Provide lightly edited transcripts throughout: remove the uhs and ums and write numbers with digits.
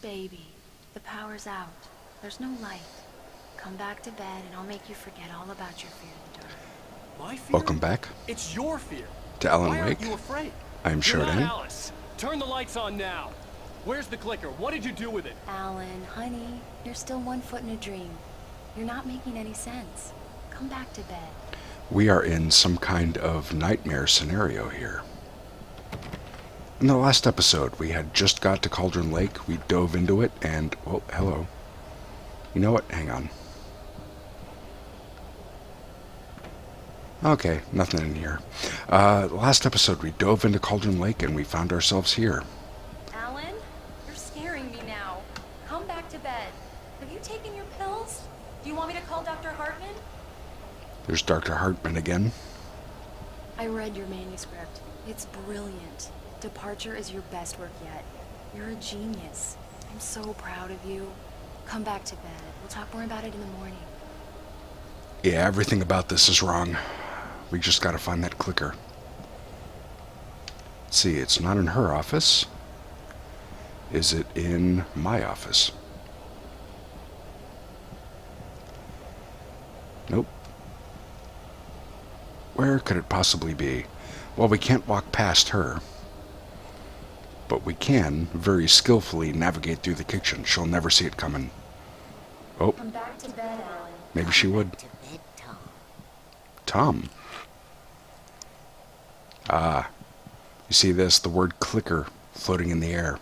Baby, the power's out. There's no light. Come back to bed and I'll make you forget all about your fear in the dark. My fear? Welcome back It's your fear. to Alan Why Wake. aren't you afraid? I'm You're not Shodan. Alice. Turn the lights on now. Where's the clicker? What did you do with it? Alan, honey, you're still 1 foot in a dream. You're not making any sense. Come back to bed. We are in some kind of nightmare scenario here. In the last episode, we had just got to Cauldron Lake. We dove into it and, well, hello. You know what? Hang on. Okay, nothing in here. Last episode, we dove into Cauldron Lake and we found ourselves here. Alan, you're scaring me now. Come back to bed. Have you taken your pills? Do you want me to call Dr. Hartman? There's Dr. Hartman again. I read your manuscript. It's brilliant. Departure is your best work yet. You're a genius. I'm so proud of you. Come back to bed. We'll talk more about it in the morning. Yeah, everything about this is wrong. We just gotta find that clicker. Let's see, it's not in her office. Is it in my office? Nope. Where could it possibly be? Well, we can't walk past her. But we can very skillfully navigate through the kitchen. She'll never see it coming. Oh, Come back to bed, Alan. maybe she would. To bed, Tom. Tom. Ah, you see this? The word clicker floating in the air.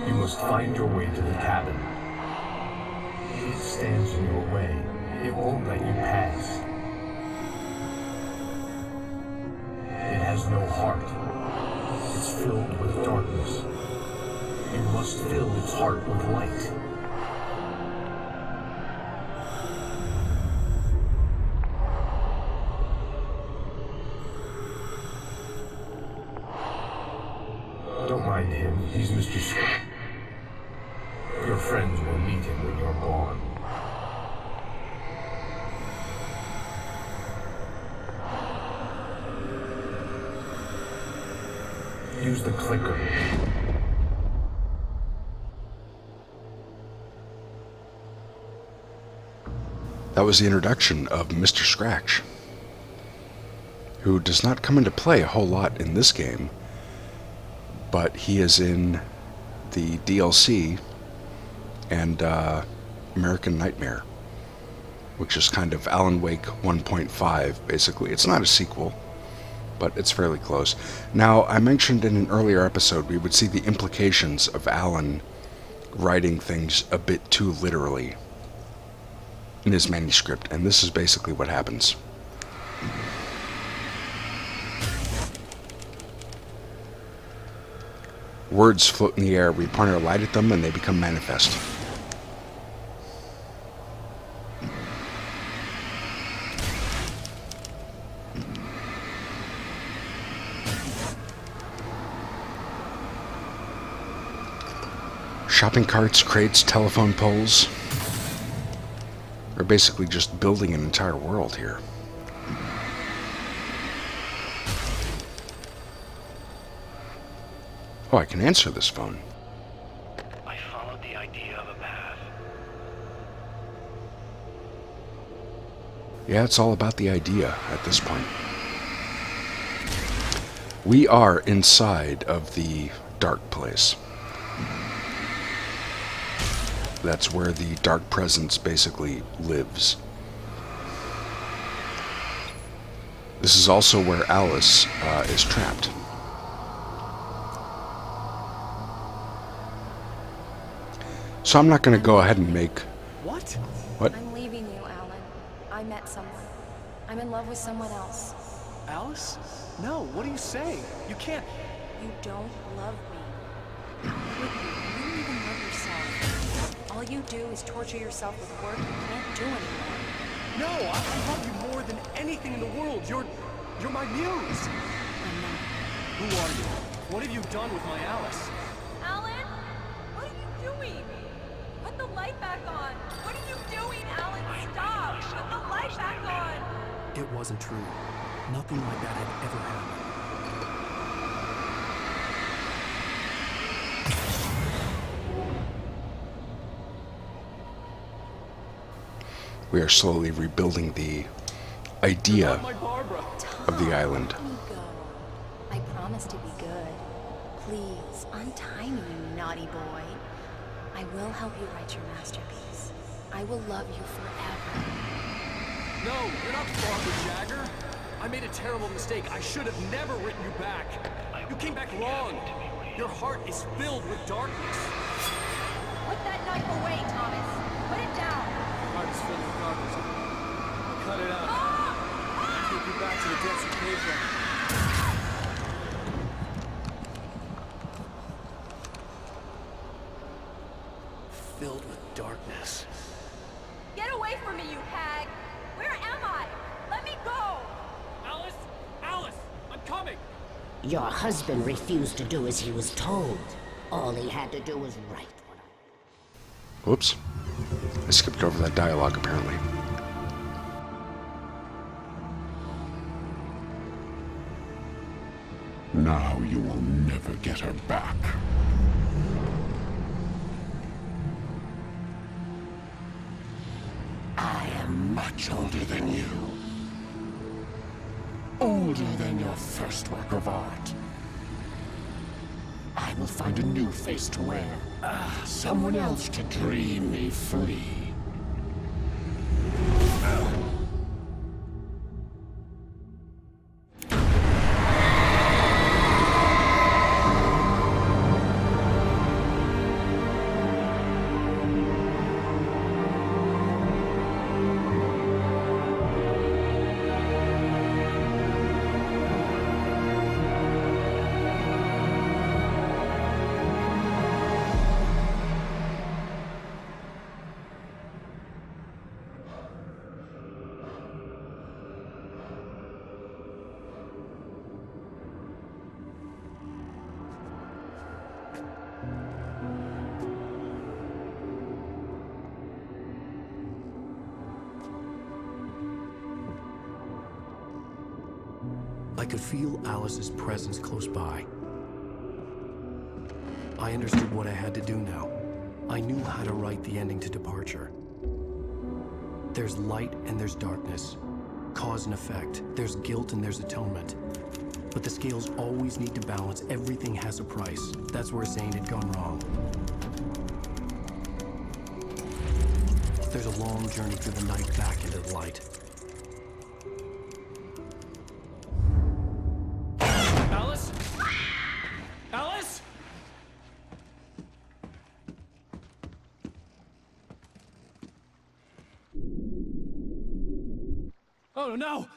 You must find your way to the cabin. It stands in your way. It won't let you pass. It has no heart. It's filled with darkness. You must fill its heart with light. Don't mind him. He's Mr. Scott. Your friends will meet him when you're gone. Use the clicker. That was the introduction of Mr. Scratch, who does not come into play a whole lot in this game, but he is in the DLC and American Nightmare, which is kind of Alan Wake 1.5, basically. It's not a sequel, but it's fairly close. Now, I mentioned in an earlier episode we would see the implications of Alan writing things a bit too literally in his manuscript, and this is basically what happens. Words float in the air. We point our light at them and they become manifest. Shopping carts, crates, telephone poles. We're basically just building an entire world here. Oh, I can answer this phone. I followed the idea of a path. Yeah, it's all about the idea at this point. We are inside of the dark place. That's where the dark presence basically lives. This is also where Alice is trapped. So I'm not going to go ahead and make... What? What? I'm leaving you, Alan. I met someone. I'm in love with someone else. Alice? No, what are you saying? You can't. You don't love me. How could you? You don't even love yourself. All you do is torture yourself with work you can't do anymore. No, I love you more than anything in the world. You're my muse. Who are you? What have you done with my Alice? Alan? What are you doing? Put the light back on! What are you doing, Alan? Stop! Put the light back on! It wasn't true. Nothing like that had ever happened. We are slowly rebuilding the idea My Barbara. of the island. Let me go. I promise to be good. Please, untie me, you naughty boy. I will help you write your masterpiece. I will love you forever. No, you're not Barbara Jagger. I made a terrible mistake. I should have never written you back. You came back wrong. Your heart is filled with darkness. Put that knife away, Thomas! Put it down! Heart is filled with darkness. I'll cut it out. I'll take you back to the depths you came from. Filled with darkness. Get away from me, you hag! Where am I? Let me go! Alice! Alice! I'm coming! Your husband refused to do as he was told. All he had to do was write what I... Whoops. I skipped over that dialogue, apparently. Now you will never get her back. I am much older than you. Older than your first work of art. I will find a new face to wear. Someone else to dream me free. I could feel Alice's presence close by. I understood what I had to do now. I knew how to write the ending to Departure. There's light and there's darkness. Cause and effect. There's guilt and there's atonement. But the scales always need to balance. Everything has a price. That's where Zane had gone wrong. There's a long journey through the night back into the light. Alice? Alice? Oh no!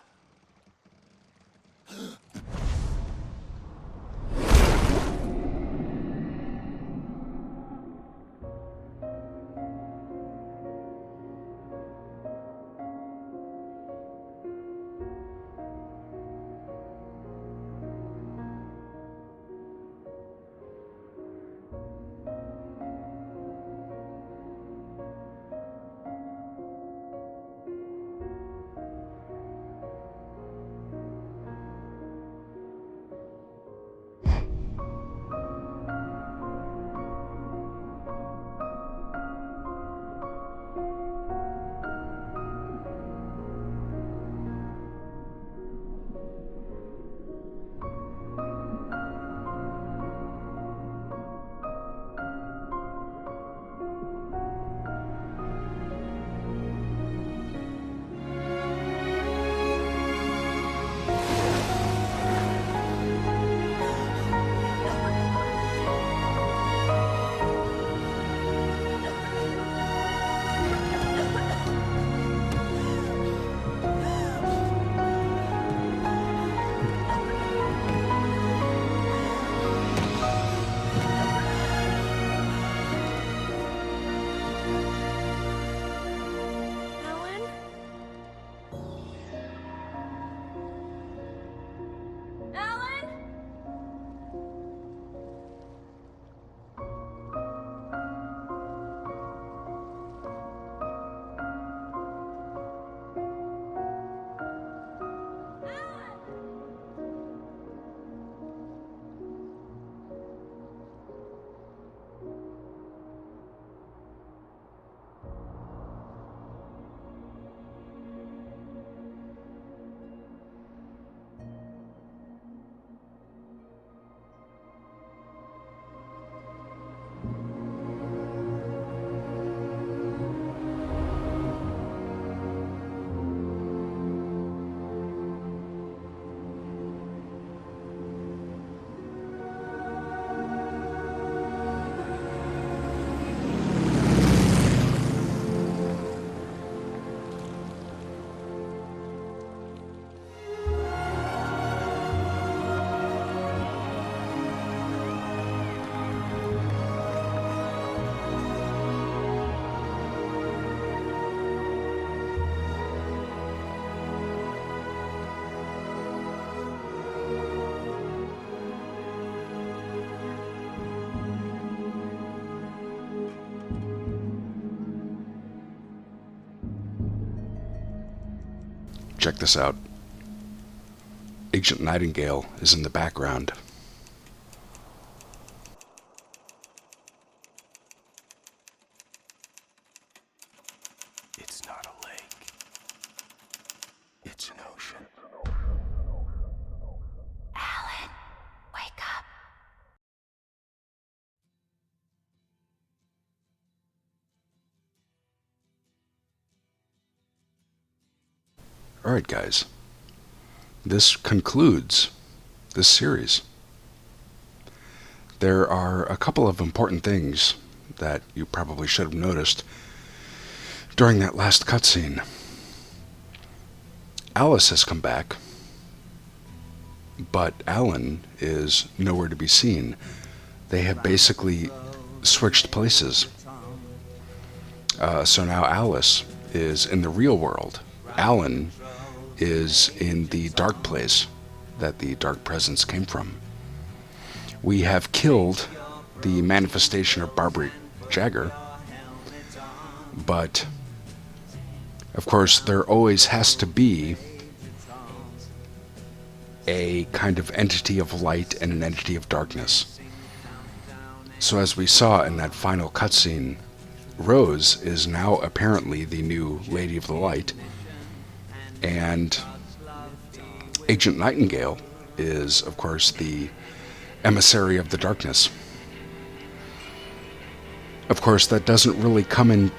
check this out. Agent Nightingale is in the background. It's not a lake. It's an ocean. Alan, wake up. Alright guys, this concludes this series. There are a couple of important things that you probably should have noticed during that last cutscene. Alice has come back, but Alan is nowhere to be seen. They have basically switched places. So now Alice is in the real world. Alan is in the dark place that the dark presence came from. We have killed the manifestation of Barbara Jagger, but of course there always has to be a kind of entity of light and an entity of darkness. So as we saw in that final cutscene, Rose is now apparently the new Lady of the Light, and Agent Nightingale is, of course, the emissary of the darkness. Of course, that doesn't really come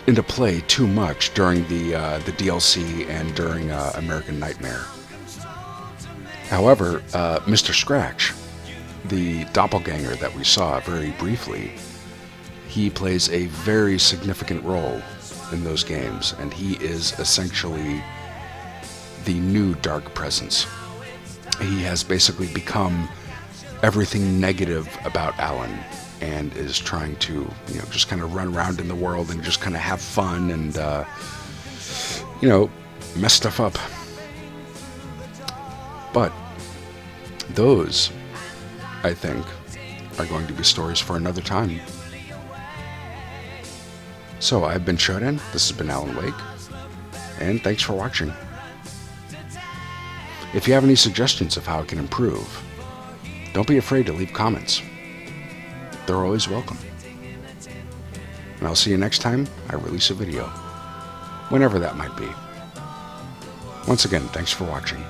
into play too much during the DLC and during American Nightmare. However, Mr. Scratch, the doppelganger that we saw very briefly, he plays a very significant role in those games, and he is essentially the new dark presence. He has basically become everything negative about Alan and is trying to, just kind of run around in the world and just kind of have fun and, mess stuff up. But those, I think, are going to be stories for another time. So I've been Shodan, this has been Alan Wake, and thanks for watching. If you have any suggestions of how it can improve, don't be afraid to leave comments. They're always welcome. And I'll see you next time I release a video, whenever that might be. Once again, thanks for watching.